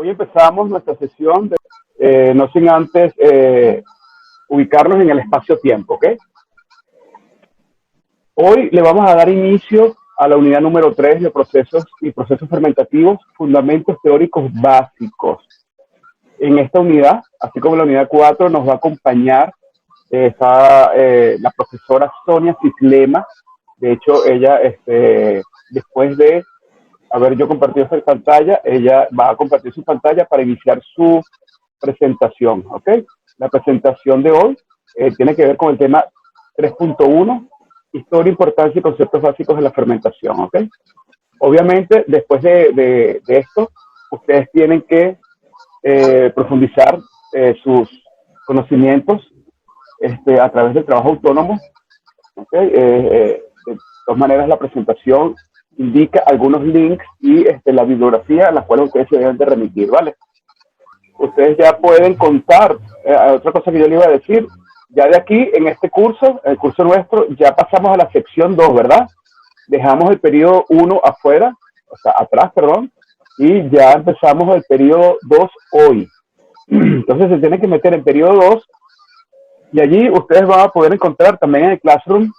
Hoy empezamos nuestra sesión, no sin antes ubicarnos en el espacio-tiempo, ¿ok? Hoy le vamos a dar inicio a la unidad número 3 de procesos y procesos fermentativos, fundamentos teóricos básicos. En esta unidad, así como en la unidad 4, nos va a acompañar la profesora Sonia Cislema. De hecho, ella, después de haber yo compartido esa pantalla, ella va a compartir su pantalla para iniciar su presentación, ¿ok? La presentación de hoy tiene que ver con el tema 3.1, historia, importancia y conceptos básicos de la fermentación, ¿ok? Obviamente, después de esto, ustedes tienen que profundizar sus conocimientos a través del trabajo autónomo, ¿ok? De todas maneras, la presentación indica algunos links y la bibliografía a la cual ustedes se deben de remitir, ¿vale? Ustedes ya pueden contar, otra cosa que yo le iba a decir, ya de aquí, en este curso, el curso nuestro, ya pasamos a la sección 2, ¿verdad? Dejamos el periodo 1 afuera, o sea, atrás, perdón, y ya empezamos el periodo 2 hoy. Entonces se tienen que meter en periodo 2 y allí ustedes van a poder encontrar también en el Classroom,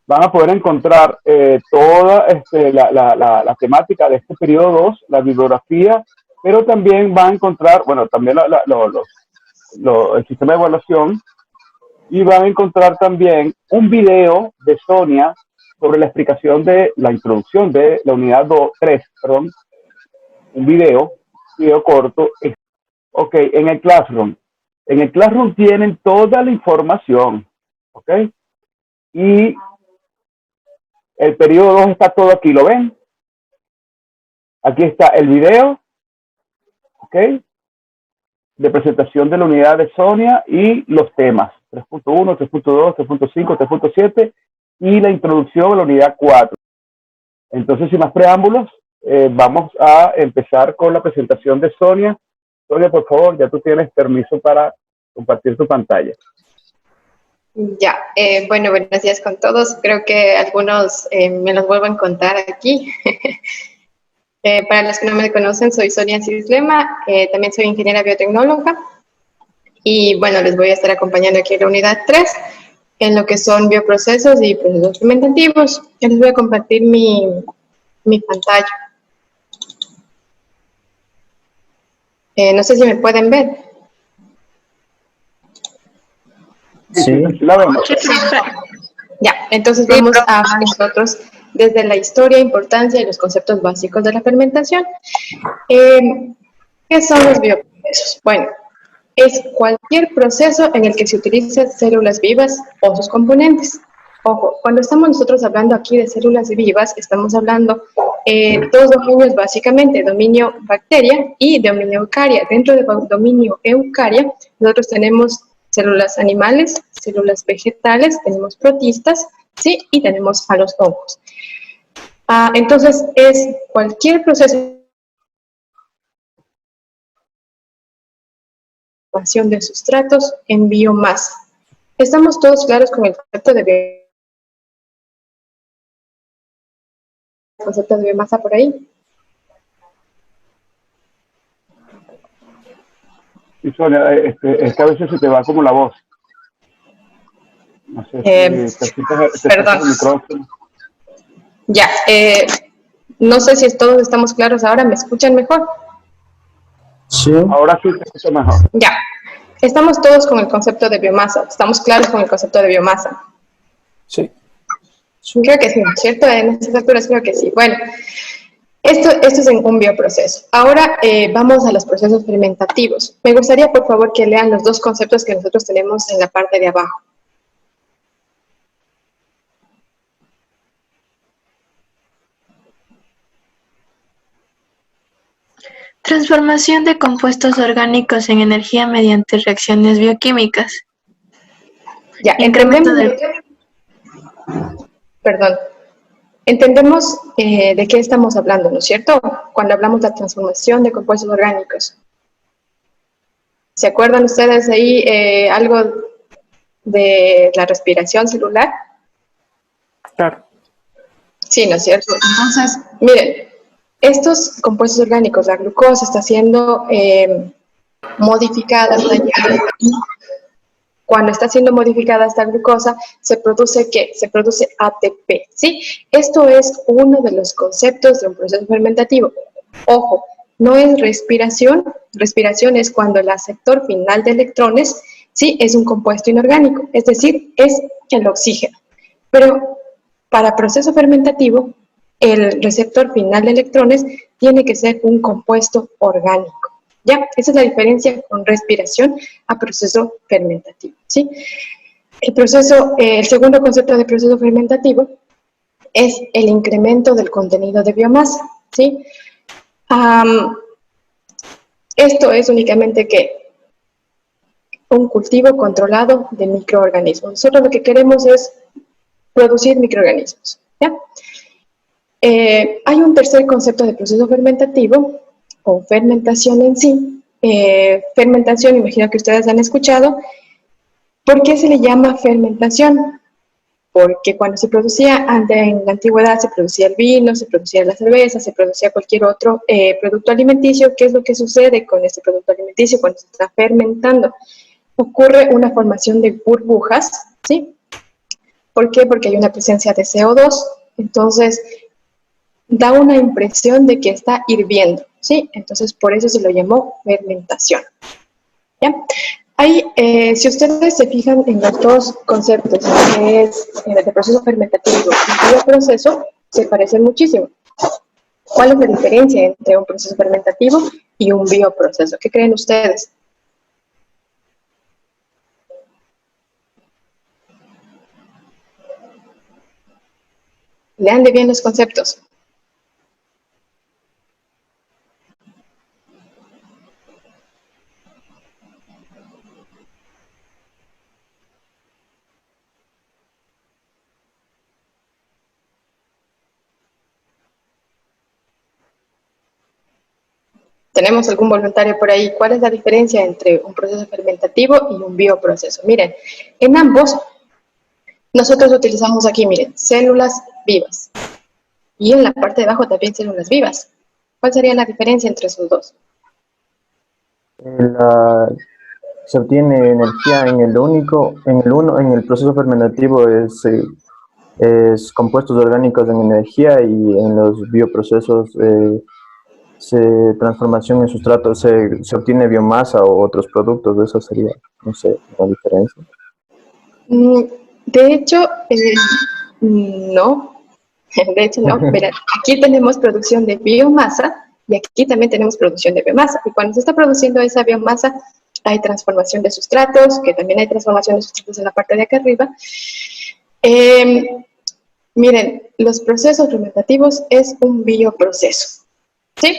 van a poder encontrar toda la temática de este periodo 2, la bibliografía, pero también van a encontrar, bueno, también el sistema de evaluación, y van a encontrar también un video de Sonia sobre la explicación de la introducción de la unidad 3, perdón, un video corto. Ok, en el Classroom. En el Classroom tienen toda la información, ok, y el periodo 2 está todo aquí, ¿lo ven? Aquí está el video, ok, de presentación de la unidad de Sonia y los temas 3.1, 3.2, 3.5, 3.7 y la introducción a la unidad 4. Entonces, sin más preámbulos, vamos a empezar con la presentación de Sonia. Sonia, por favor, ya tú tienes permiso para compartir tu pantalla. Ya, bueno, buenos días con todos. Creo que algunos me los vuelvo a contar aquí. Para los que no me conocen, soy Sonia Cislema, también soy ingeniera biotecnóloga y bueno, les voy a estar acompañando aquí en la unidad 3 en lo que son bioprocesos y procesos fermentativos. Yo les voy a compartir mi pantalla. No sé si me pueden ver. Sí, la vemos. Ya, entonces vamos a hablar nosotros desde la historia, importancia y los conceptos básicos de la fermentación. ¿Qué son los bioprocesos? Bueno, es cualquier proceso en el que se utilizan células vivas o sus componentes. Ojo, cuando estamos nosotros hablando aquí de células vivas, estamos hablando dos dominios básicamente, dominio bacteria y dominio eucaria. Dentro del dominio eucaria, nosotros tenemos células animales, células vegetales, tenemos protistas, ¿sí? Y tenemos a los hongos. Entonces, es cualquier proceso de sustratos en biomasa. ¿Estamos todos claros con el concepto de biomasa por ahí? Y Sonia, es que a veces se te va como la voz. No sé si te perdón. el micrófono. Ya, no sé si todos estamos claros ahora, ¿me escuchan mejor? Sí. Ahora sí te escucho mejor. Ya, estamos todos con el concepto de biomasa, estamos claros con el concepto de biomasa. Sí. Creo que sí, ¿cierto? En estas alturas creo que sí. Bueno, esto es en un bioproceso. Ahora vamos a los procesos fermentativos. Me gustaría, por favor, que lean los dos conceptos que nosotros tenemos en la parte de abajo. Transformación de compuestos orgánicos en energía mediante reacciones bioquímicas. Ya, Perdón. Entendemos de qué estamos hablando, ¿no es cierto? Cuando hablamos de la transformación de compuestos orgánicos. ¿Se acuerdan ustedes ahí algo de la respiración celular? Claro. Sí, ¿no es cierto? Entonces, miren, estos compuestos orgánicos, la glucosa está siendo modificada hasta allá. Cuando está siendo modificada esta glucosa, se produce ¿qué? Se produce ATP, ¿sí? Esto es uno de los conceptos de un proceso fermentativo. Ojo, no es respiración. Respiración es cuando el aceptor final de electrones, ¿sí? Es un compuesto inorgánico, es decir, es el oxígeno. Pero para proceso fermentativo, el receptor final de electrones tiene que ser un compuesto orgánico. ¿Ya? Esa es la diferencia con respiración a proceso fermentativo, ¿sí? El segundo concepto de proceso fermentativo es el incremento del contenido de biomasa, ¿sí? Esto es únicamente que un cultivo controlado de microorganismos. Nosotros lo que queremos es producir microorganismos, ¿ya? Hay un tercer concepto de proceso fermentativo, o fermentación en sí. Fermentación, imagino que ustedes han escuchado. ¿Por qué se le llama fermentación? Porque cuando se producía, en la antigüedad se producía el vino, se producía la cerveza, se producía cualquier otro producto alimenticio. ¿Qué es lo que sucede con este producto alimenticio cuando se está fermentando? Ocurre una formación de burbujas, ¿sí? ¿Por qué? Porque hay una presencia de CO2, entonces da una impresión de que está hirviendo, ¿sí? Entonces por eso se lo llamó fermentación, ¿ya? Ahí, si ustedes se fijan en los dos conceptos, que es de proceso fermentativo y bioproceso, se parecen muchísimo. ¿Cuál es la diferencia entre un proceso fermentativo y un bioproceso? ¿Qué creen ustedes? Lean de bien los conceptos. ¿Tenemos algún voluntario por ahí? ¿Cuál es la diferencia entre un proceso fermentativo y un bioproceso? Miren, en ambos nosotros utilizamos aquí, miren, células vivas. Y en la parte de abajo también células vivas. ¿Cuál sería la diferencia entre esos dos? Se obtiene energía en el proceso fermentativo es compuestos orgánicos en energía, y en los bioprocesos transformación en sustrato se obtiene biomasa o otros productos. Esa sería, no sé, la diferencia. De hecho, no. De hecho, no. Verán, aquí tenemos producción de biomasa y aquí también tenemos producción de biomasa. Y cuando se está produciendo esa biomasa, hay transformación de sustratos, que también hay transformación de sustratos en la parte de acá arriba. Miren, los procesos fermentativos es un bioproceso, ¿sí?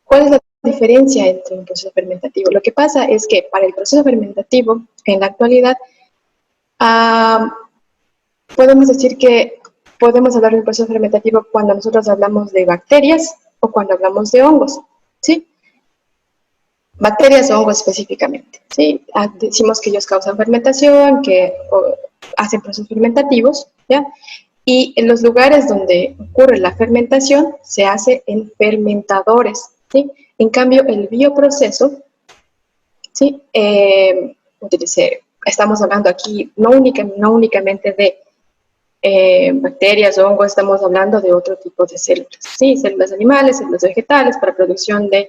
¿Cuál es la diferencia entre un proceso fermentativo? Lo que pasa es que para el proceso fermentativo, en la actualidad, podemos decir que podemos hablar de un proceso fermentativo cuando nosotros hablamos de bacterias o cuando hablamos de hongos, ¿sí? Bacterias o hongos específicamente, ¿sí? Decimos que ellos causan fermentación, que hacen procesos fermentativos, ¿ya? Y en los lugares donde ocurre la fermentación se hace en fermentadores, ¿sí? En cambio, el bioproceso, ¿sí? Estamos hablando aquí no únicamente de bacterias o hongos, estamos hablando de otro tipo de células, ¿sí? Células animales, células vegetales, para producción de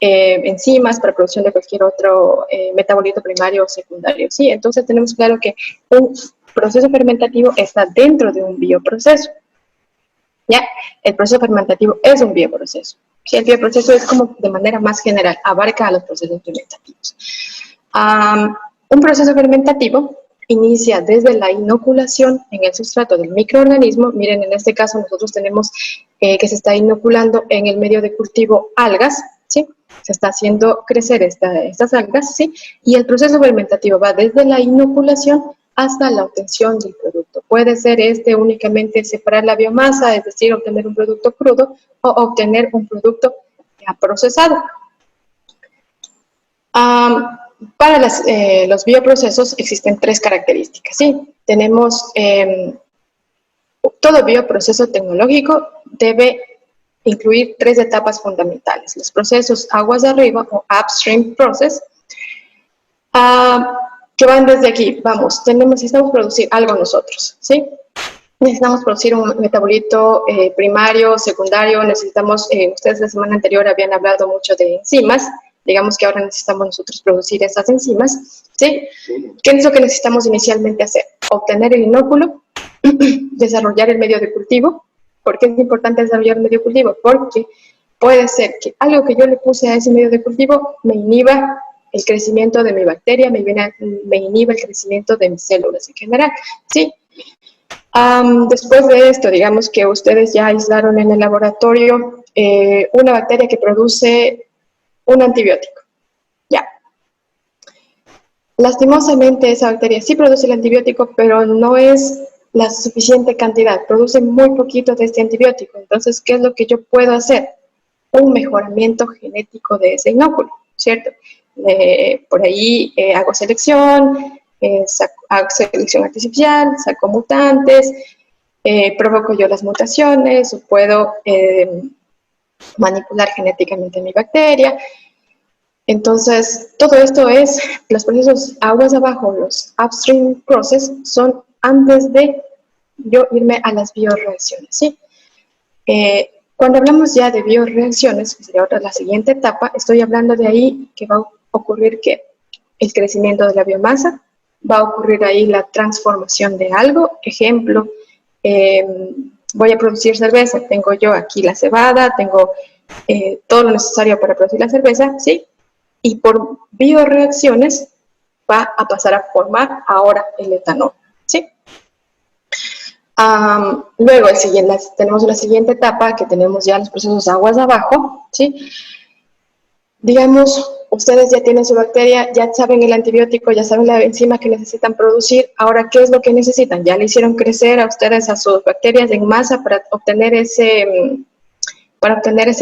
enzimas, para producción de cualquier otro metabolito primario o secundario, ¿sí? Entonces tenemos claro que un proceso fermentativo está dentro de un bioproceso, ¿ya? El proceso fermentativo es un bioproceso, ¿sí? El bioproceso es como de manera más general, abarca a los procesos fermentativos. Un proceso fermentativo inicia desde la inoculación en el sustrato del microorganismo. Miren, en este caso nosotros tenemos que se está inoculando en el medio de cultivo algas, ¿sí? Se está haciendo crecer estas algas, ¿sí? Y el proceso fermentativo va desde la inoculación hasta la obtención del producto. Puede ser únicamente separar la biomasa, es decir, obtener un producto crudo, o obtener un producto ya procesado. Para los bioprocesos existen tres características, ¿sí? Tenemos, todo bioproceso tecnológico debe incluir tres etapas fundamentales. Los procesos aguas arriba o upstream process, que van desde aquí. Vamos, necesitamos producir algo nosotros, ¿sí? Necesitamos producir un metabolito primario, secundario, necesitamos, ustedes la semana anterior habían hablado mucho de enzimas, digamos que ahora necesitamos nosotros producir esas enzimas, ¿sí? ¿Qué es lo que necesitamos inicialmente hacer? Obtener el inóculo, desarrollar el medio de cultivo. ¿Por qué es importante desarrollar el medio de cultivo? Porque puede ser que algo que yo le puse a ese medio de cultivo me inhiba el crecimiento de mi bacteria, me inhiba el crecimiento de mis células en general, ¿sí? Después de esto, digamos que ustedes ya aislaron en el laboratorio una bacteria que produce un antibiótico. Ya. Lastimosamente esa bacteria sí produce el antibiótico, pero no es la suficiente cantidad, produce muy poquito de este antibiótico. Entonces, ¿qué es lo que yo puedo hacer? Un mejoramiento genético de ese inóculo, ¿cierto? Por ahí hago selección, hago selección artificial, saco mutantes, provoco yo las mutaciones, o puedo manipular genéticamente mi bacteria. Entonces, todo esto es, los procesos aguas abajo, los upstream process, son antes de yo irme a las bioreacciones, ¿sí? Cuando hablamos ya de bioreacciones, que sería la siguiente etapa, estoy hablando de ahí que va a ocurrir que el crecimiento de la biomasa, va a ocurrir ahí la transformación de algo. Ejemplo, voy a producir cerveza, tengo yo aquí la cebada, tengo todo lo necesario para producir la cerveza, ¿sí? Y por bioreacciones va a pasar a formar ahora el etanol, ¿sí? Luego tenemos la siguiente etapa, que tenemos ya los procesos aguas abajo, ¿sí? Digamos, ustedes ya tienen su bacteria, ya saben el antibiótico, ya saben la enzima que necesitan producir. Ahora, ¿qué es lo que necesitan? Ya le hicieron crecer a ustedes a sus bacterias en masa para obtener ese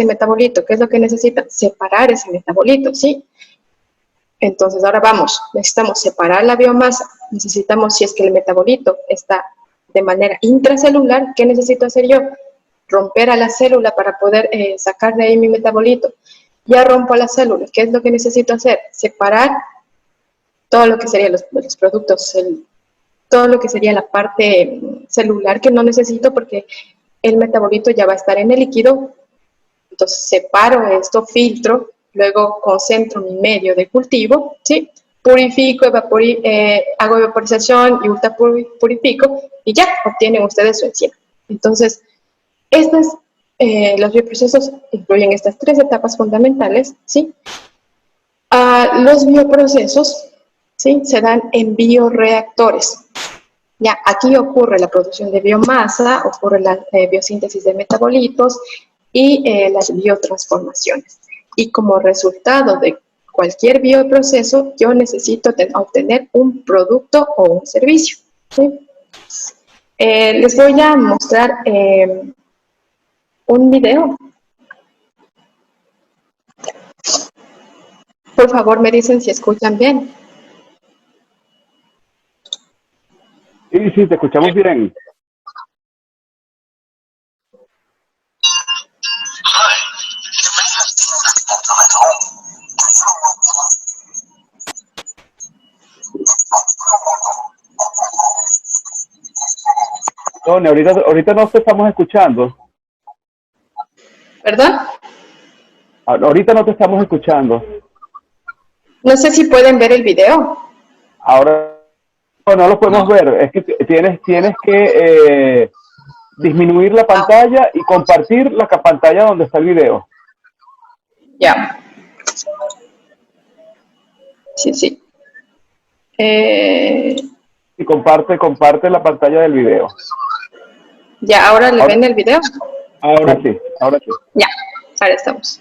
metabolito. ¿Qué es lo que necesitan? Separar ese metabolito, ¿sí? Entonces, ahora vamos, necesitamos separar la biomasa, necesitamos, si es que el metabolito está de manera intracelular, ¿qué necesito hacer yo? Romper a la célula para poder sacar de ahí mi metabolito. Ya rompo la célula, ¿qué es lo que necesito hacer? Separar todo lo que serían los productos, todo lo que sería la parte celular que no necesito porque el metabolito ya va a estar en el líquido. Entonces separo esto, filtro, luego concentro mi medio de cultivo, ¿sí? Purifico, hago evaporización y ultra purifico y ya obtienen ustedes su enzima. Entonces, los bioprocesos incluyen estas tres etapas fundamentales, ¿sí? Los bioprocesos, ¿sí? Se dan en bioreactores. Ya, aquí ocurre la producción de biomasa, ocurre la biosíntesis de metabolitos y las biotransformaciones. Y como resultado de cualquier bioproceso, yo necesito obtener un producto o un servicio, ¿sí? Les voy a mostrar un video. Por favor, me dicen si escuchan bien. Sí, sí, te escuchamos bien. Tony, ahorita no te estamos escuchando. ¿Verdad? Ahorita no te estamos escuchando. No sé si pueden ver el video. Ahora no lo podemos ver. Es que tienes que disminuir la pantalla y compartir la pantalla donde está el video. Ya. Sí, sí. Y comparte la pantalla del video. Ya, ¿ahora le ven el video? Ahora sí, ahora sí. Ya, ahora estamos.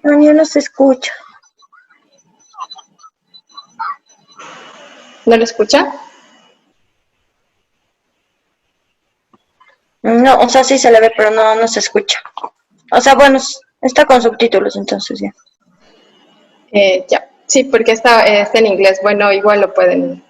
Daniel, no se escucha. ¿No lo escucha? No, o sea, sí se le ve, pero no se escucha. O sea, bueno, está con subtítulos, entonces ya. Ya, sí, porque está en inglés. Bueno, igual lo pueden.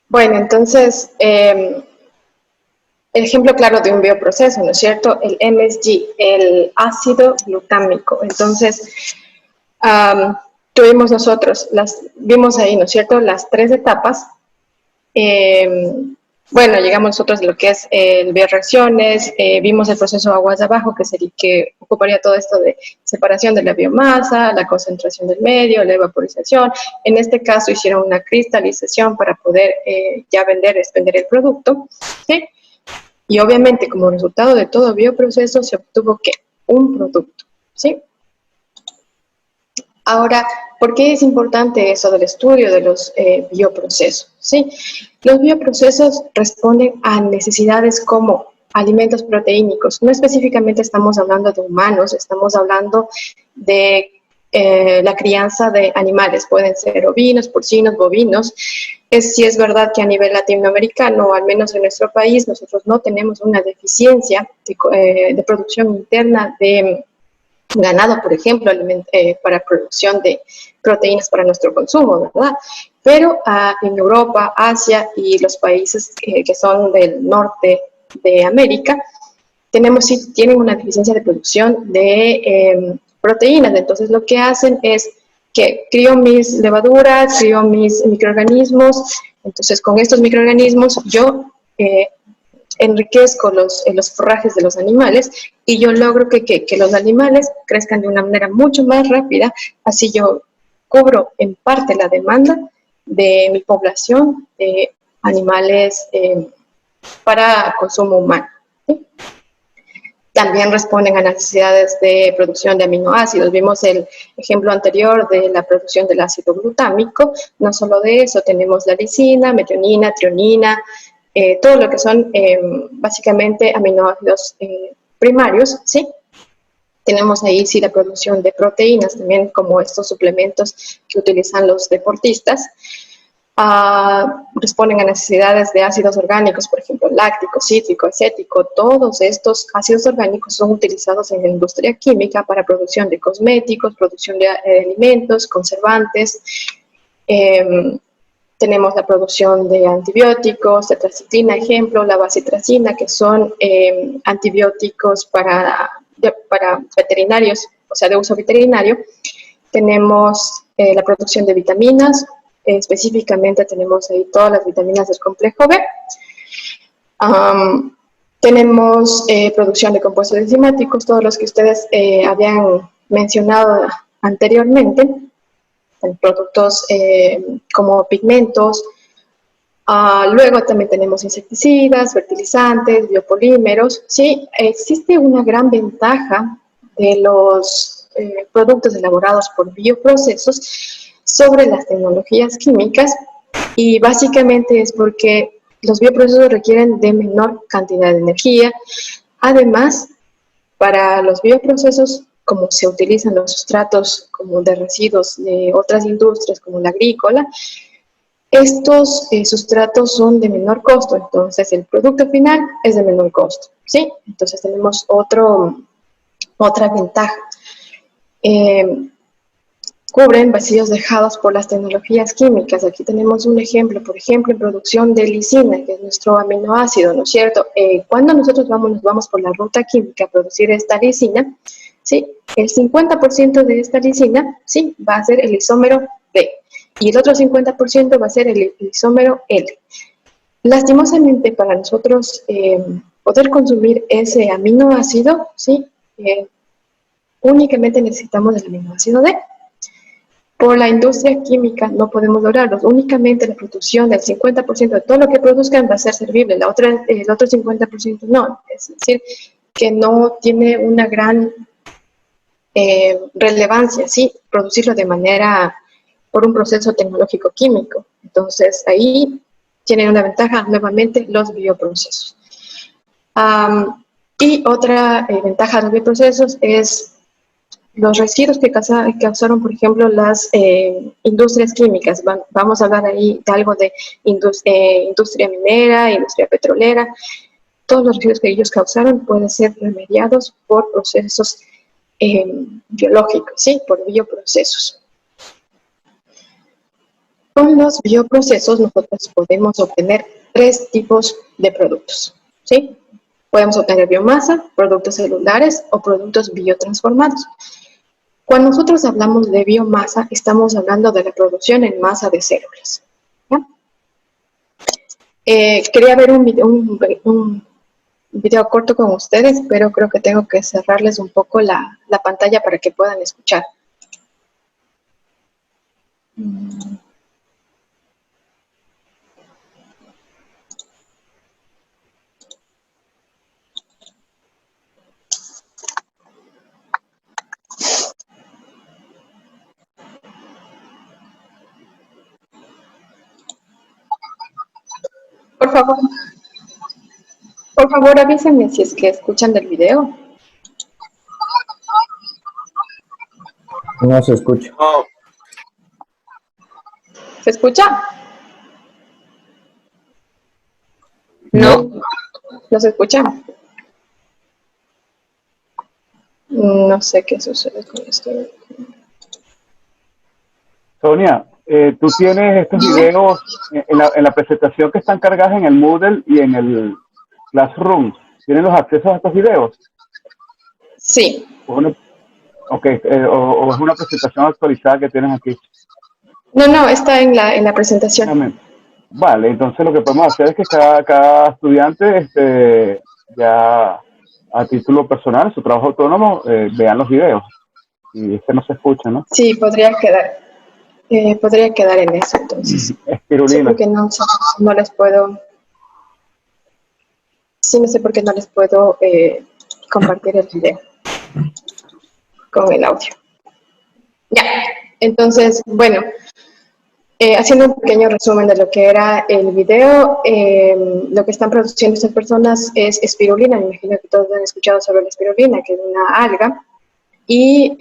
Bueno, entonces, el ejemplo claro de un bioproceso, ¿no es cierto? El MSG, el ácido glutámico. Entonces, tuvimos nosotros, vimos ahí, ¿no es cierto?, las 3 etapas. Bueno, llegamos nosotros a lo que es el bioreacciones, vimos el proceso aguas de abajo, que ocuparía todo esto de separación de la biomasa, la concentración del medio, la evaporización. En este caso hicieron una cristalización para poder ya vender el producto, ¿sí? Y obviamente como resultado de todo bioproceso se obtuvo ¿qué? Un producto, ¿sí? Ahora, ¿por qué es importante eso del estudio de los bioprocesos? ¿Sí? Los bioprocesos responden a necesidades como alimentos proteínicos. No específicamente estamos hablando de humanos, estamos hablando de la crianza de animales. Pueden ser ovinos, porcinos, bovinos. Sí es verdad que a nivel latinoamericano, o al menos en nuestro país, nosotros no tenemos una deficiencia de producción interna de ganado, por ejemplo, para producción de proteínas para nuestro consumo, ¿verdad? Pero en Europa, Asia y los países que son del norte de América, tienen una deficiencia de producción de proteínas. Entonces, lo que hacen es que crío mis levaduras, crío mis microorganismos. Entonces, con estos microorganismos yo enriquezco los forrajes de los animales y yo logro que los animales crezcan de una manera mucho más rápida, así yo cubro en parte la demanda de mi población de animales para consumo humano, ¿sí? También responden a necesidades de producción de aminoácidos. Vimos el ejemplo anterior de la producción del ácido glutámico. No solo de eso, tenemos la lisina, metionina, trionina, todo lo que son básicamente aminoácidos primarios, ¿sí? Tenemos ahí sí la producción de proteínas también, como estos suplementos que utilizan los deportistas. responden a necesidades de ácidos orgánicos, por ejemplo, láctico, cítrico, acético. Todos estos ácidos orgánicos son utilizados en la industria química para producción de cosméticos, producción de alimentos, conservantes. Tenemos la producción de antibióticos, tetraciclina, ejemplo, la bacitracina, que son antibióticos para veterinarios, o sea, de uso veterinario. Tenemos la producción de vitaminas, específicamente tenemos ahí todas las vitaminas del complejo B. Tenemos producción de compuestos enzimáticos, todos los que ustedes habían mencionado anteriormente, productos como pigmentos. Luego también tenemos insecticidas, fertilizantes, biopolímeros. Sí, existe una gran ventaja de los productos elaborados por bioprocesos sobre las tecnologías químicas, y básicamente es porque los bioprocesos requieren de menor cantidad de energía. Además, para los bioprocesos, como se utilizan los sustratos como de residuos de otras industrias como la agrícola, estos sustratos son de menor costo, entonces el producto final es de menor costo, ¿sí? Entonces tenemos otra ventaja. Cubren vacíos dejados por las tecnologías químicas. Aquí tenemos un ejemplo, por ejemplo, en producción de lisina, que es nuestro aminoácido, ¿no es cierto? Cuando nosotros nos vamos por la ruta química a producir esta lisina, ¿sí? El 50% de esta lisina, ¿sí?, va a ser el isómero B, y el otro 50% va a ser el isómero L. Lastimosamente, para nosotros poder consumir ese aminoácido, ¿sí?, únicamente necesitamos el aminoácido D. Por la industria química no podemos lograrlo, únicamente la producción del 50% de todo lo que produzcan va a ser servible, el otro 50% no, es decir, que no tiene una gran relevancia, ¿sí?, producirlo de manera, por un proceso tecnológico químico. Entonces ahí tienen una ventaja nuevamente los bioprocesos. Y otra ventaja de los bioprocesos es los residuos que causaron, por ejemplo, las industrias químicas. Vamos a hablar ahí de algo de industria minera, industria petrolera. Todos los residuos que ellos causaron pueden ser remediados por procesos biológicos, ¿sí?, por bioprocesos. Con los bioprocesos nosotros podemos obtener 3 tipos de productos, ¿sí? Podemos obtener biomasa, productos celulares o productos biotransformados. Cuando nosotros hablamos de biomasa, estamos hablando de la producción en masa de células, ¿ya? Quería ver un video corto con ustedes, pero creo que tengo que cerrarles un poco la pantalla para que puedan escuchar. Por favor, avísenme si es que escuchan del video. No se escucha. ¿Se escucha? No. ¿No se escucha? No sé qué sucede con esto. Sonia, tú tienes estos videos en la presentación que están cargadas en el Moodle y en el Classroom. ¿Tienen los accesos a estos videos? Sí. O es una presentación actualizada que tienes aquí. No, está en la presentación. Vale, entonces lo que podemos hacer es que cada estudiante, ya a título personal, su trabajo autónomo, vean los videos. Y no se escucha, ¿no? Sí, podría quedar en eso, entonces. Espirulina. Sí, porque no les puedo... Sí, no sé por qué no les puedo compartir el video con el audio. Ya, entonces, bueno, haciendo un pequeño resumen de lo que era el video, lo que están produciendo estas personas es espirulina. Me imagino que todos han escuchado sobre la espirulina, que es una alga, y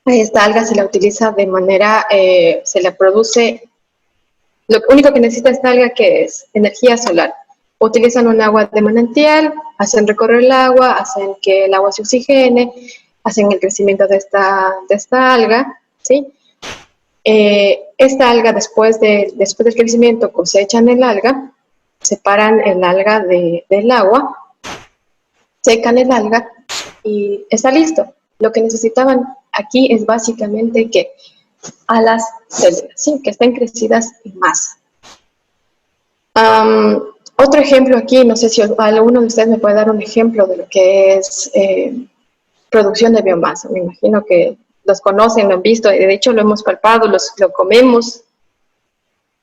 esta alga se la utiliza de manera, se la produce Lo único que necesita esta alga, que es energía solar. Utilizan un agua de manantial, hacen recorrer el agua, hacen que el agua se oxigene, hacen el crecimiento de esta alga, ¿sí? Esta alga, después del crecimiento, cosechan el alga, separan el alga del agua, secan el alga y está listo. Lo que necesitaban aquí es básicamente que a las células, ¿sí? Que estén crecidas en masa. Otro ejemplo aquí, no sé si alguno de ustedes me puede dar un ejemplo de lo que es producción de biomasa. Me imagino que los conocen, lo han visto, de hecho lo hemos palpado, lo comemos,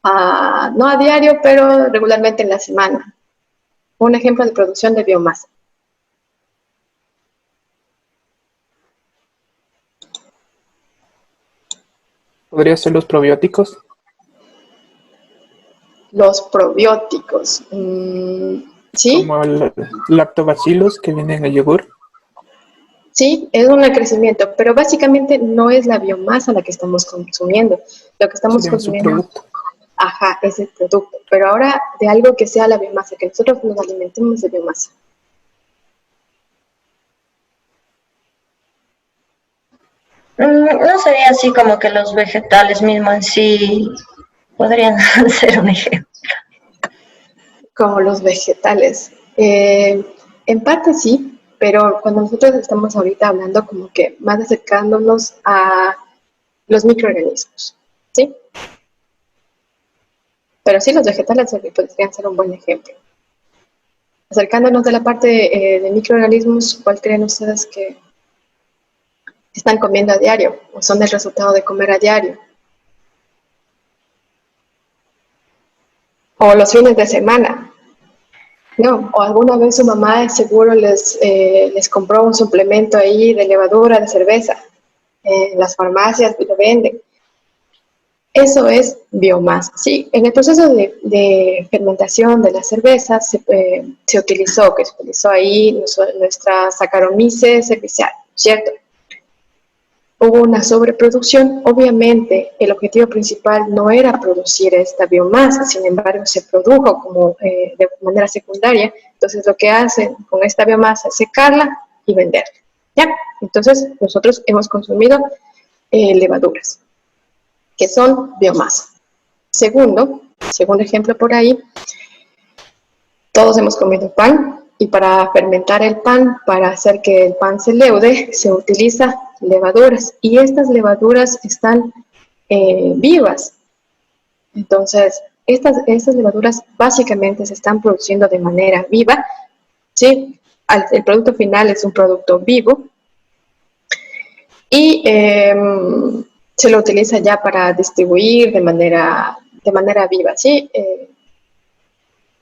no a diario, pero regularmente en la semana. Un ejemplo de producción de biomasa. ¿Podría ser los probióticos? Los probióticos, ¿sí? Como el lactobacillus que viene en el yogur. Sí, es un crecimiento, pero básicamente no es la biomasa la que estamos consumiendo. Lo que estamos Sería un consumiendo, subproducto. ajá, es el producto. Pero ahora de algo que sea la biomasa, que nosotros nos alimentemos de biomasa. No sería así como que los vegetales mismos en sí podrían ser un ejemplo. Como los vegetales. En parte sí, pero cuando nosotros estamos ahorita hablando como que más acercándonos a los microorganismos, ¿sí? Pero sí, los vegetales podrían ser un buen ejemplo. Acercándonos de la parte de microorganismos, ¿cuál creen ustedes que están comiendo a diario o son el resultado de comer a diario? O los fines de semana. No, o alguna vez su mamá seguro les compró un suplemento ahí de levadura, de cerveza. En las farmacias lo venden. Eso es biomasa, ¿sí? En el proceso de fermentación de la cerveza se utilizó ahí nuestra Saccharomyces cerevisiae, ¿cierto? Hubo una sobreproducción. Obviamente el objetivo principal no era producir esta biomasa, sin embargo se produjo como de manera secundaria. Entonces lo que hacen con esta biomasa es secarla y venderla, ¿ya? Entonces nosotros hemos consumido levaduras, que son biomasa. Segundo ejemplo por ahí, todos hemos comido pan, y para fermentar el pan, para hacer que el pan se leude, se utiliza levaduras, y estas levaduras están vivas. Entonces, estas levaduras básicamente se están produciendo de manera viva, ¿sí? El producto final es un producto vivo, y se lo utiliza ya para distribuir de manera viva, ¿sí?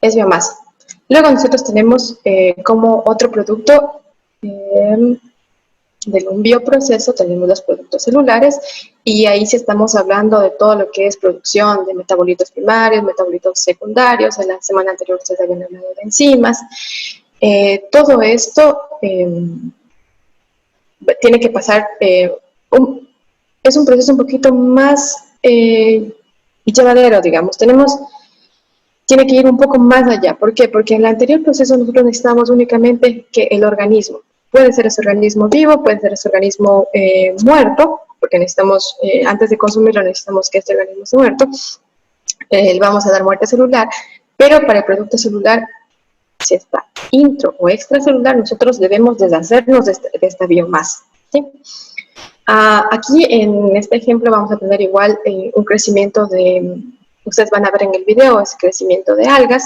Es biomasa. Luego nosotros tenemos como otro producto de un bioproceso, tenemos los productos celulares, y ahí sí estamos hablando de todo lo que es producción de metabolitos primarios, metabolitos secundarios. En la semana anterior ustedes habían hablado de enzimas. Todo esto tiene que pasar, es un proceso un poquito más llevadero, digamos. Tiene que ir un poco más allá. ¿Por qué? Porque en el anterior proceso nosotros necesitamos únicamente que el organismo, puede ser ese organismo vivo, puede ser ese organismo muerto, porque necesitamos, antes de consumirlo, necesitamos que este organismo esté muerto. Le vamos a dar muerte celular, pero para el producto celular, si está intro o extracelular, nosotros debemos deshacernos de esta biomasa, ¿sí? Aquí en este ejemplo vamos a tener igual un crecimiento ustedes van a ver en el video, ese crecimiento de algas,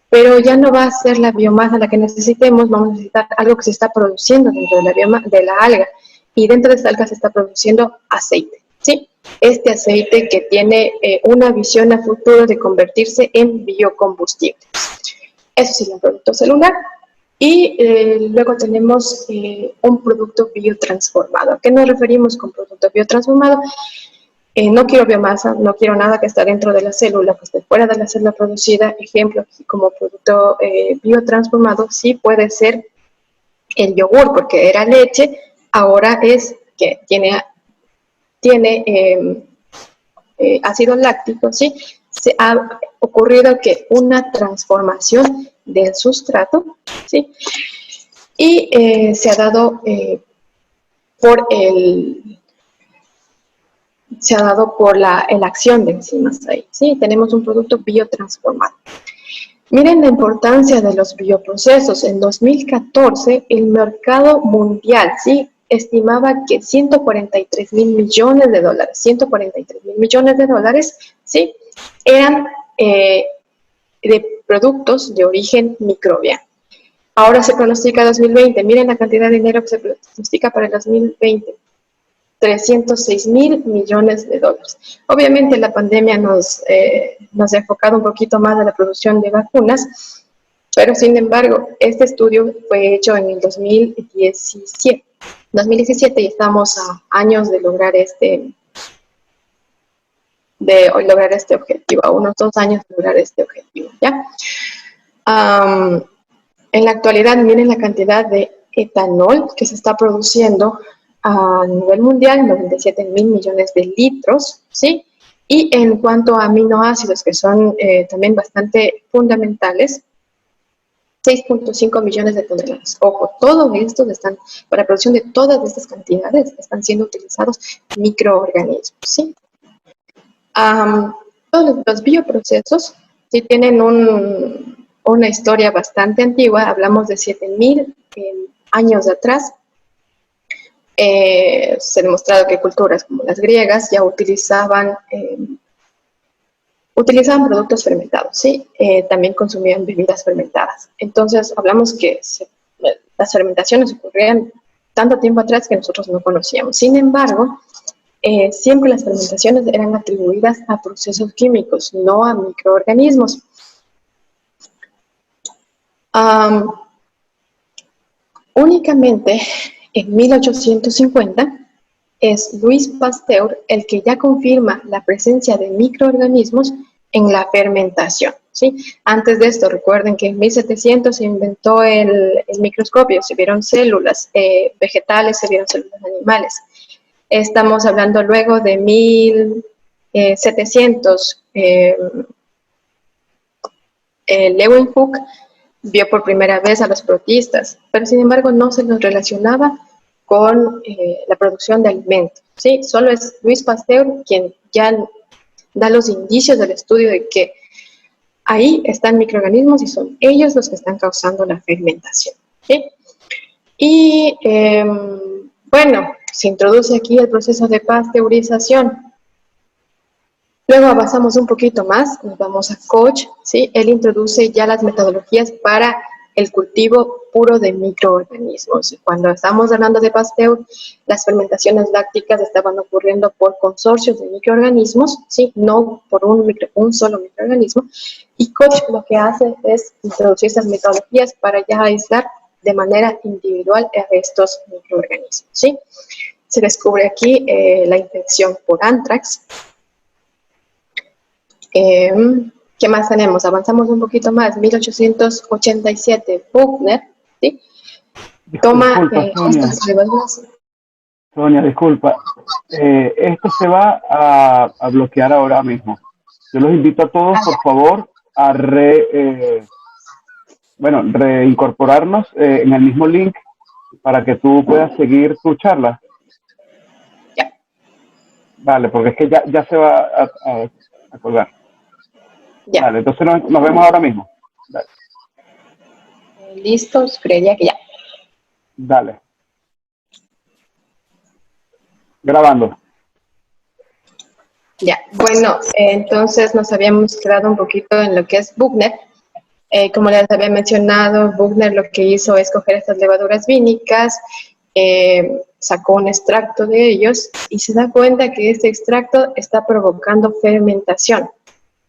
pero ya no va a ser la biomasa la que necesitemos. Vamos a necesitar algo que se está produciendo dentro de la alga, y dentro de esta alga se está produciendo aceite, ¿sí? Este aceite que tiene una visión a futuro de convertirse en biocombustible. Eso sería un producto celular. Y luego tenemos un producto biotransformado. ¿A qué nos referimos con producto biotransformado? No quiero biomasa, no quiero nada que está dentro de la célula, que esté fuera de la célula producida. Ejemplo, como producto biotransformado, sí puede ser el yogur, porque era leche, ahora es que tiene ácido láctico, ¿sí? se ha ocurrido que una transformación del sustrato, ¿sí? Y se ha dado por la acción de enzimas ahí, ¿sí? Tenemos un producto biotransformado. Miren la importancia de los bioprocesos. En 2014, el mercado mundial, ¿sí?, estimaba que 143.000 millones de dólares, 143.000 millones de dólares, ¿sí?, eran de productos de origen microbiano. Ahora se pronostica 2020. Miren la cantidad de dinero que se pronostica para el 2020. 306.000 millones de dólares. Obviamente la pandemia nos ha enfocado un poquito más a la producción de vacunas, pero sin embargo, este estudio fue hecho en el 2017 y estamos a años de lograr este objetivo, a unos 2 años de lograr este objetivo, ¿ya? En la actualidad, miren la cantidad de etanol que se está produciendo a nivel mundial, 97.000 millones de litros, ¿sí? Y en cuanto a aminoácidos, que son también bastante fundamentales, 6.5 millones de toneladas. Ojo, todos estos están, para la producción de todas estas cantidades, están siendo utilizados microorganismos, ¿sí? Todos los bioprocesos, sí, tienen una historia bastante antigua. Hablamos de 7.000 años atrás. Se ha demostrado que culturas como las griegas ya utilizaban productos fermentados, ¿sí? También consumían bebidas fermentadas. Entonces, hablamos que las fermentaciones ocurrían tanto tiempo atrás que nosotros no conocíamos. Sin embargo, siempre las fermentaciones eran atribuidas a procesos químicos, no a microorganismos. Únicamente en 1850 es Louis Pasteur el que ya confirma la presencia de microorganismos en la fermentación, ¿sí? Antes de esto, recuerden que en 1700 se inventó el microscopio, se vieron células vegetales, se vieron células animales. Estamos hablando luego de 1700, Leeuwenhoek vio por primera vez a los protistas, pero sin embargo no se los relacionaba con la producción de alimentos, ¿sí? Solo es Louis Pasteur quien ya da los indicios del estudio de que ahí están microorganismos y son ellos los que están causando la fermentación, ¿sí? Y bueno, se introduce aquí el proceso de pasteurización. Luego avanzamos un poquito más, nos vamos a Koch, ¿sí? Él introduce ya las metodologías para el cultivo puro de microorganismos. Cuando estamos hablando de Pasteur, las fermentaciones lácticas estaban ocurriendo por consorcios de microorganismos, ¿sí? No por un solo microorganismo. Y Koch lo que hace es introducir esas metodologías para ya aislar de manera individual a estos microorganismos, ¿sí? Se descubre aquí la infección por anthrax. ¿Qué más tenemos? Avanzamos un poquito más. 1887, Buchner, ¿sí? Toma estas levaduras. Sonia, disculpa. Esto se va a bloquear ahora mismo. Yo los invito a todos, por favor, a reincorporarnos en el mismo link para que tú puedas seguir tu charla. Ya. Vale, porque es que ya se va a colgar. Ya. Vale, entonces nos vemos ahora mismo. Dale. Listos, creería que ya. Dale. Grabando. Ya, bueno, entonces nos habíamos quedado un poquito en lo que es Buchner. Como les había mencionado, Buchner lo que hizo es coger estas levaduras vínicas, sacó un extracto de ellos y se da cuenta que este extracto está provocando fermentación.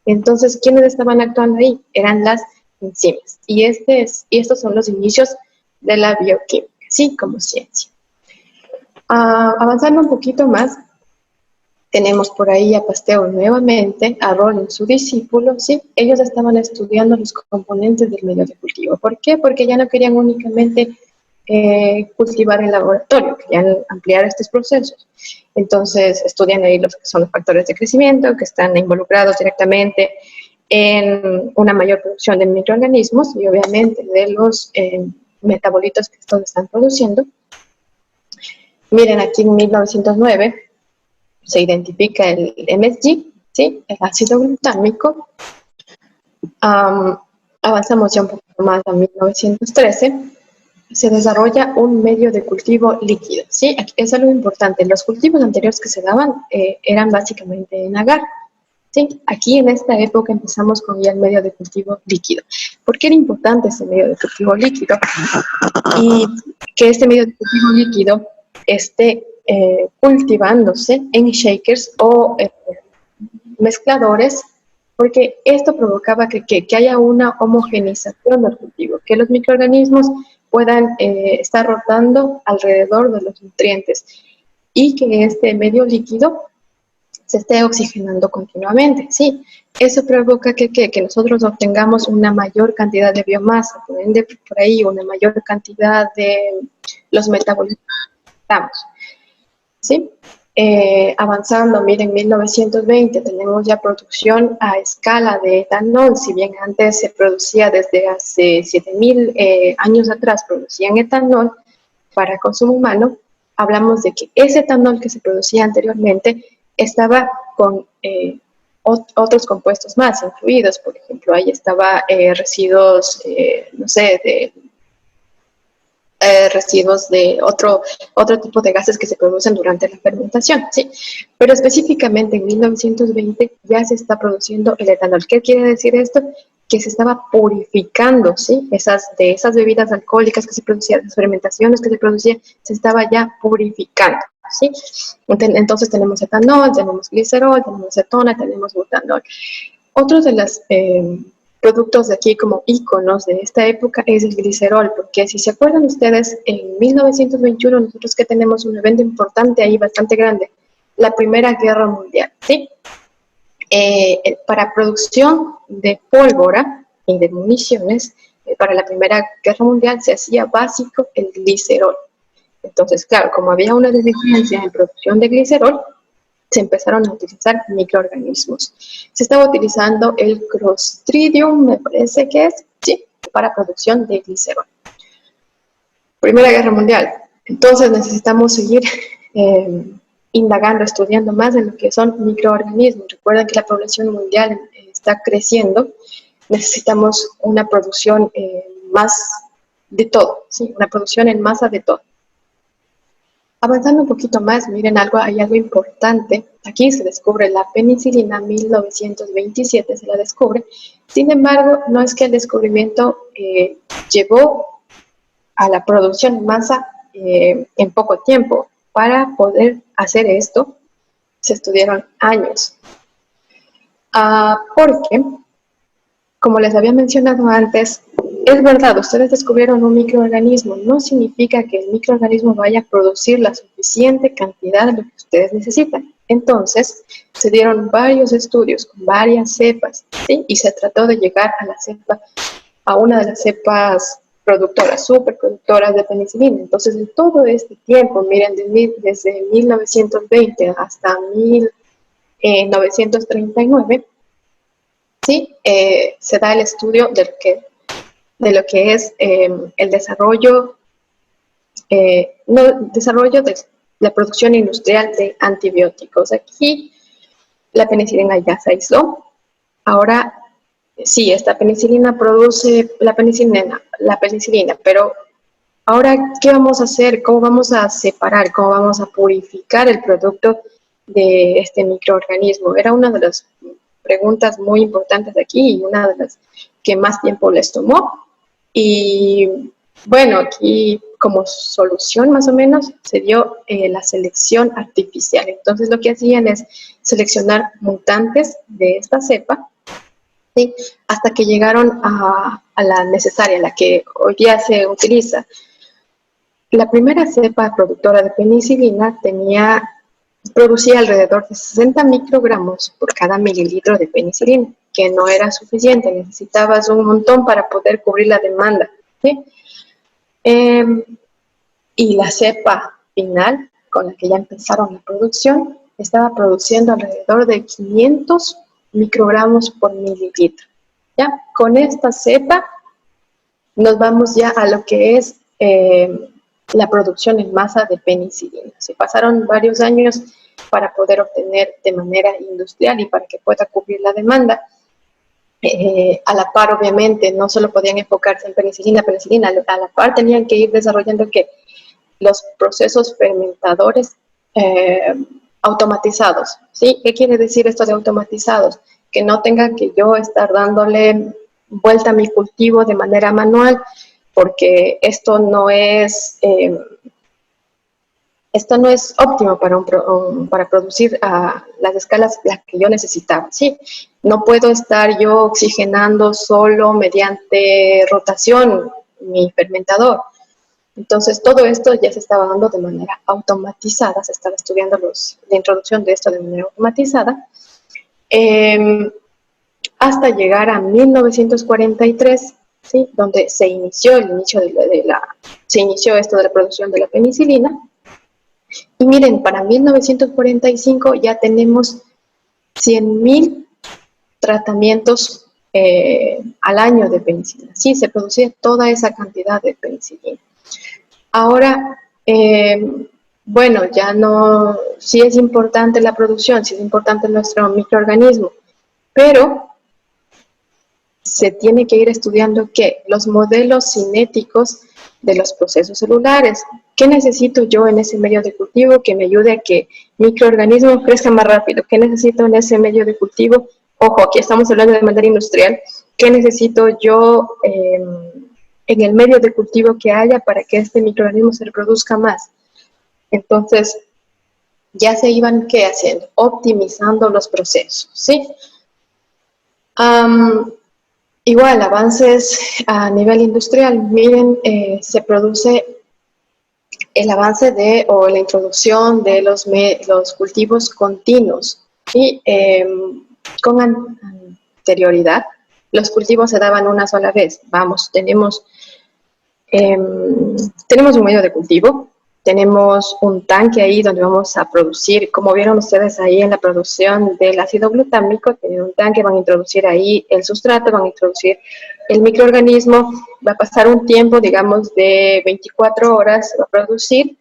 Entonces, ¿quiénes estaban actuando ahí? Eran las enzimas. Y estos son los inicios de la bioquímica, ¿sí? Como ciencia. Avanzando un poquito más, tenemos por ahí a Pasteur nuevamente, a Rollin, su discípulo, ¿sí? Ellos estaban estudiando los componentes del medio de cultivo. ¿Por qué? Porque ya no querían únicamente cultivar en laboratorio, querían ampliar estos procesos. Entonces estudian ahí los que son los factores de crecimiento, que están involucrados directamente en una mayor producción de microorganismos y obviamente de los metabolitos que estos están produciendo. Miren, aquí en 1909 se identifica el MSG, ¿sí? El ácido glutámico. Avanzamos ya un poco más a 1913. Se desarrolla un medio de cultivo líquido, ¿sí? Aquí es algo importante. Los cultivos anteriores que se daban eran básicamente en agar, ¿sí? Aquí en esta época empezamos con ya el medio de cultivo líquido. ¿Por qué era importante este medio de cultivo líquido? Y que este medio de cultivo líquido esté cultivándose en shakers o mezcladores, porque esto provocaba que haya una homogenización del cultivo, que los microorganismos puedan estar rotando alrededor de los nutrientes y que este medio líquido se esté oxigenando continuamente, ¿sí? Eso provoca que nosotros obtengamos una mayor cantidad de biomasa, por ende, por ahí una mayor cantidad de los metabolitos que necesitamos, ¿sí? Avanzando, miren, en 1920 tenemos ya producción a escala de etanol, si bien antes se producía desde hace 7000 años atrás, producían etanol para consumo humano. Hablamos de que ese etanol que se producía anteriormente estaba con otros compuestos más incluidos, por ejemplo, ahí estaba residuos, no sé, de residuos de otro tipo de gases que se producen durante la fermentación, ¿sí? Pero específicamente en 1920 ya se está produciendo el etanol. ¿Qué quiere decir esto? Que se estaba purificando, ¿sí? De esas bebidas alcohólicas que se producían, las fermentaciones que se producían, se estaba ya purificando, ¿sí? Entonces tenemos etanol, tenemos glicerol, tenemos acetona, tenemos butanol. Otros de los productos de aquí como íconos de esta época es el glicerol, porque si se acuerdan ustedes, en 1921 nosotros que tenemos un evento importante ahí, bastante grande, la Primera Guerra Mundial, ¿sí? Para producción de pólvora y de municiones, para la Primera Guerra Mundial se hacía básico el glicerol. Entonces, claro, como había una deficiencia en producción de glicerol, se empezaron a utilizar microorganismos. Se estaba utilizando el Clostridium, me parece que es, ¿sí? Para producción de glicerol. Primera Guerra Mundial. Entonces necesitamos seguir indagando, estudiando más en lo que son microorganismos. Recuerden que la población mundial está creciendo. Necesitamos una producción más de todo, ¿sí? Una producción en masa de todo. Avanzando un poquito más, miren, hay algo importante. Aquí se descubre la penicilina, 1927 se la descubre. Sin embargo, no es que el descubrimiento llevó a la producción en masa en poco tiempo. Para poder hacer esto, se estudiaron años. Porque, como les había mencionado antes, es verdad, ustedes descubrieron un microorganismo, no significa que el microorganismo vaya a producir la suficiente cantidad de lo que ustedes necesitan. Entonces, se dieron varios estudios con varias cepas, ¿sí? Y se trató de llegar a una de las cepas productoras, superproductoras de penicilina. Entonces, en todo este tiempo, miren, desde 1920 hasta 1939, ¿sí? Se da el estudio de lo que es el desarrollo de la producción industrial de antibióticos. Aquí la penicilina ya se aisló. Ahora sí, esta penicilina produce la penicilina, pero ahora, ¿qué vamos a hacer? ¿Cómo vamos a separar? ¿Cómo vamos a purificar el producto de este microorganismo? Era una de las preguntas muy importantes aquí y una de las que más tiempo les tomó. Y bueno, aquí como solución más o menos se dio la selección artificial. Entonces lo que hacían es seleccionar mutantes de esta cepa, ¿sí? Hasta que llegaron a la necesaria, la que hoy día se utiliza. La primera cepa productora de penicilina producía alrededor de 60 microgramos por cada mililitro de penicilina, que no era suficiente, necesitabas un montón para poder cubrir la demanda, ¿sí? y la cepa final, con la que ya empezaron la producción, estaba produciendo alrededor de 500 microgramos por mililitro. ¿Ya? Con esta cepa nos vamos ya a lo que es la producción en masa de penicilina. Se pasaron varios años para poder obtener de manera industrial y para que pueda cubrir la demanda. A la par, obviamente, no solo podían enfocarse en penicilina, a la par tenían que ir desarrollando que los procesos fermentadores automatizados, ¿sí? ¿Qué quiere decir esto de automatizados? Que no tenga que yo estar dándole vuelta a mi cultivo de manera manual, porque esto no es óptimo para producir a las escalas las que yo necesitaba, ¿sí? No puedo estar yo oxigenando solo mediante rotación mi fermentador. Entonces, todo esto ya se estaba dando de manera automatizada, se estaba estudiando la introducción de esto de manera automatizada, hasta llegar a 1943, ¿sí? Donde se inició se inició esto de la producción de la penicilina. Y miren, para 1945 ya tenemos 100.000 tratamientos al año de penicilina. Sí, se producía toda esa cantidad de penicilina. Ahora, bueno, ya no, sí es importante la producción, sí es importante nuestro microorganismo, pero se tiene que ir estudiando que los modelos cinéticos de los procesos celulares. ¿Qué necesito yo en ese medio de cultivo que me ayude a que microorganismos crezcan más rápido? ¿Qué necesito en ese medio de cultivo? Ojo, aquí estamos hablando de manera industrial. ¿Qué necesito yo en el medio de cultivo que haya para que este microorganismo se reproduzca más? Entonces, ya se iban, ¿qué haciendo? Optimizando los procesos, ¿sí? Igual, avances a nivel industrial. Miren, se produce el avance o la introducción de los cultivos continuos. Y con anterioridad, los cultivos se daban una sola vez. Vamos, tenemos un medio de cultivo, tenemos un tanque ahí donde vamos a producir, como vieron ustedes ahí en la producción del ácido glutámico, tienen un tanque, van a introducir ahí el sustrato, van a introducir el microorganismo, va a pasar un tiempo, digamos, de 24 horas, va a producir,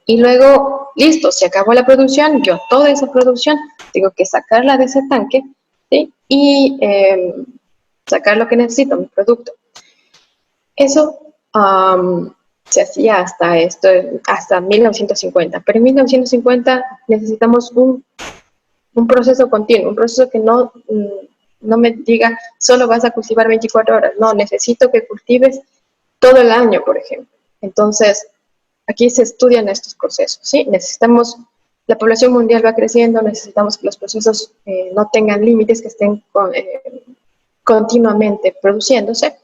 y luego, listo, se acabó la producción, yo toda esa producción tengo que sacarla de ese tanque, ¿sí? Y sacar lo que necesito, mi producto. Eso se hacía hasta 1950, pero en 1950 necesitamos un proceso continuo, un proceso que no me diga solo vas a cultivar 24 horas, no, necesito que cultives todo el año, por ejemplo. Entonces, aquí se estudian estos procesos, ¿sí? La población mundial va creciendo, necesitamos que los procesos no tengan límites, que estén continuamente produciéndose.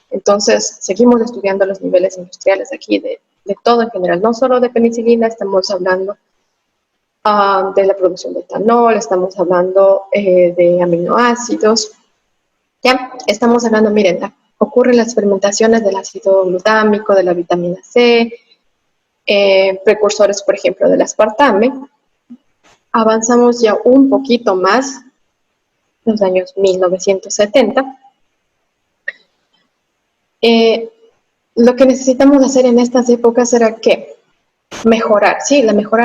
Entonces, seguimos estudiando los niveles industriales aquí de todo en general, no solo de penicilina, estamos hablando de la producción de etanol, estamos hablando de aminoácidos, ya estamos hablando, miren, ocurren las fermentaciones del ácido glutámico, de la vitamina C, precursores, por ejemplo, del aspartame. Avanzamos ya un poquito más, en los años 1970. Lo que necesitamos hacer en estas épocas era que mejorar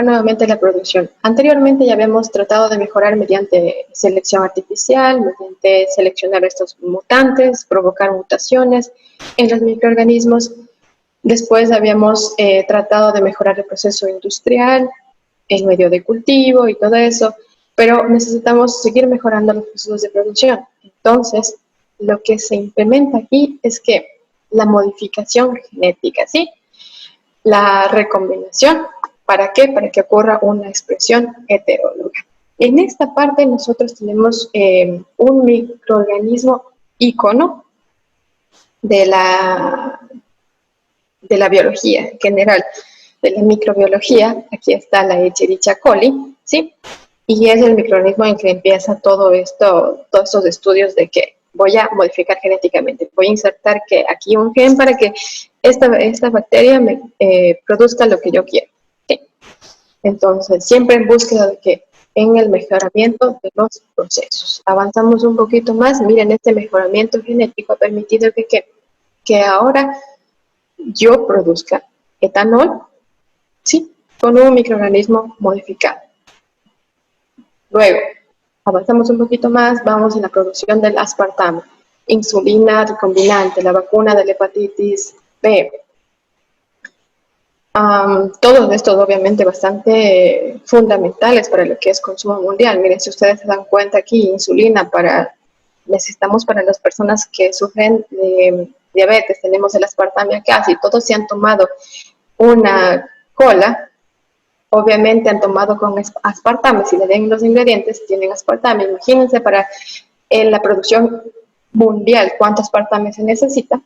nuevamente la producción. Anteriormente ya habíamos tratado de mejorar mediante selección artificial, mediante seleccionar estos mutantes, provocar mutaciones en los microorganismos. Después habíamos tratado de mejorar el proceso industrial, el medio de cultivo y todo eso, pero necesitamos seguir mejorando los procesos de producción. Entonces, lo que se implementa aquí es que la modificación genética, ¿sí? La recombinación, ¿para qué? Para que ocurra una expresión heteróloga. En esta parte nosotros tenemos un microorganismo ícono de la biología en general, de la microbiología. Aquí está la Escherichia coli, ¿sí? Y es el microorganismo en que empieza todos estos estudios de que voy a modificar genéticamente, voy a insertar que aquí un gen para que esta bacteria me produzca lo que yo quiero. ¿Sí? Entonces, siempre en búsqueda de que en el mejoramiento de los procesos. Avanzamos un poquito más, miren, este mejoramiento genético ha permitido que ahora yo produzca etanol, ¿sí? Con un microorganismo modificado. Luego, avanzamos un poquito más, vamos en la producción del aspartamo, insulina recombinante, la vacuna de la hepatitis B. Todos estos obviamente bastante fundamentales para lo que es consumo mundial. Miren, si ustedes se dan cuenta aquí, insulina necesitamos para las personas que sufren de diabetes, tenemos el aspartame acá, si todos se han tomado una cola, obviamente han tomado con aspartame, si le den los ingredientes, tienen aspartame. Imagínense para la producción mundial cuánto aspartame se necesita.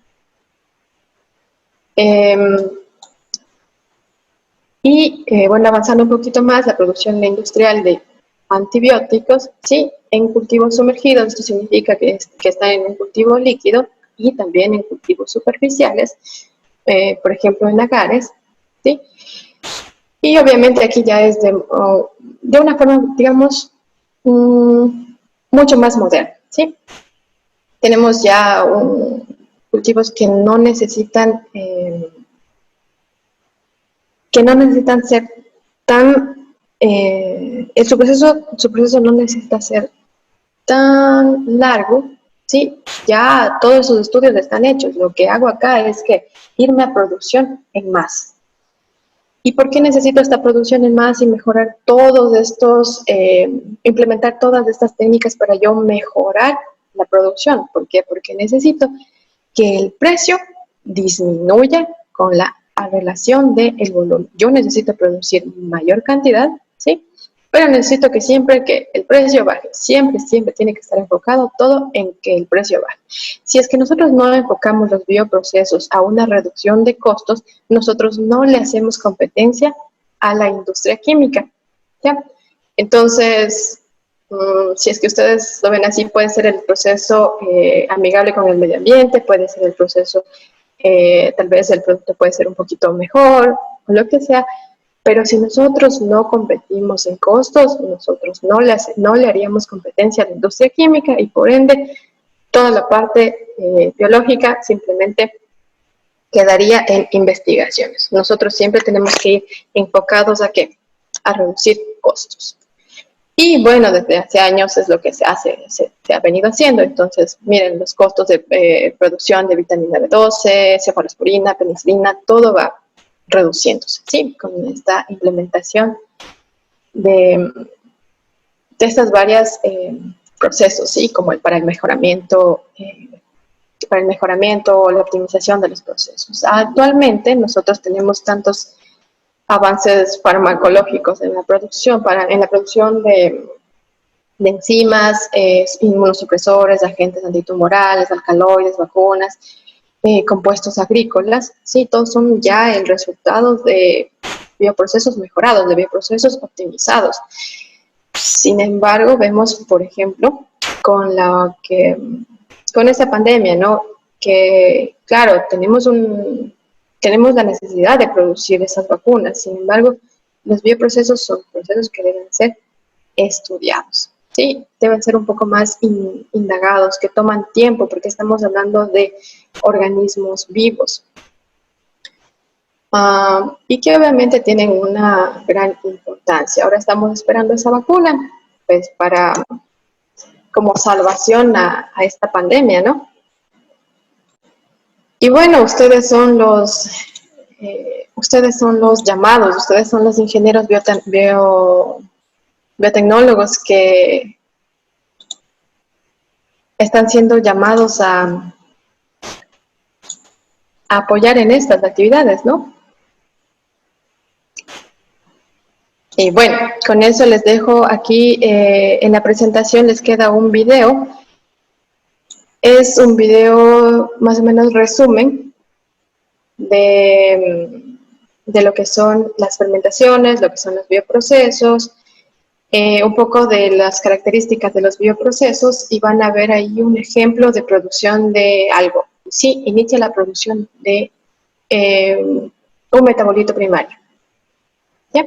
Bueno, avanzando un poquito más, la producción industrial de antibióticos, ¿sí? En cultivos sumergidos, esto significa que están en un cultivo líquido y también en cultivos superficiales, por ejemplo en lagares, ¿sí? Y obviamente aquí ya es de una forma, digamos, mucho más moderna, ¿sí? Tenemos ya cultivos que no necesitan ser tan, su proceso no necesita ser tan largo, ¿sí? Ya todos esos estudios están hechos. Lo que hago acá es que irme a producción en masa. ¿Y por qué necesito esta producción en masa y mejorar todos estos, implementar todas estas técnicas para yo mejorar la producción? ¿Por qué? Porque necesito que el precio disminuya con la relación del volumen. Yo necesito producir mayor cantidad, ¿sí? Pero necesito que siempre que el precio baje, siempre tiene que estar enfocado todo en que el precio baje. Si es que nosotros no enfocamos los bioprocesos a una reducción de costos, nosotros no le hacemos competencia a la industria química, ¿ya? Entonces, si es que ustedes lo ven así, puede ser el proceso amigable con el medio ambiente, puede ser el proceso, tal vez el producto puede ser un poquito mejor, o lo que sea, pero si nosotros no competimos en costos, nosotros no le haríamos competencia a la industria química y por ende toda la parte biológica simplemente quedaría en investigaciones. Nosotros siempre tenemos que ir enfocados ¿a qué? A reducir costos. Y bueno, desde hace años es lo que se ha venido haciendo. Entonces, miren, los costos de producción de vitamina B12, cefalosporina, penicilina, todo va reduciéndose, ¿sí? Con esta implementación de estas varias procesos, ¿sí? Como para el mejoramiento o la optimización de los procesos. Actualmente nosotros tenemos tantos avances farmacológicos en la producción, de enzimas, inmunosupresores, agentes antitumorales, alcaloides, vacunas, compuestos agrícolas, sí, todos son ya el resultado de bioprocesos mejorados, de bioprocesos optimizados. Sin embargo, vemos, por ejemplo, con esta pandemia, ¿no? Que, claro, tenemos la necesidad de producir esas vacunas. Sin embargo, los bioprocesos son procesos que deben ser estudiados, ¿sí? Deben ser un poco más indagados, que toman tiempo, porque estamos hablando de organismos vivos. Y que obviamente tienen una gran importancia. Ahora estamos esperando esa vacuna, pues como salvación a esta pandemia, ¿no? Y bueno, ustedes son los llamados, ustedes son los ingenieros biotecnólogos que están siendo llamados a apoyar en estas actividades, ¿no? Y bueno, con eso les dejo aquí en la presentación, les queda un video. Es un video más o menos resumen de lo que son las fermentaciones, lo que son los bioprocesos, un poco de las características de los bioprocesos y van a ver ahí un ejemplo de producción de algo. Sí, inicia la producción de un metabolito primario. ¿Ya?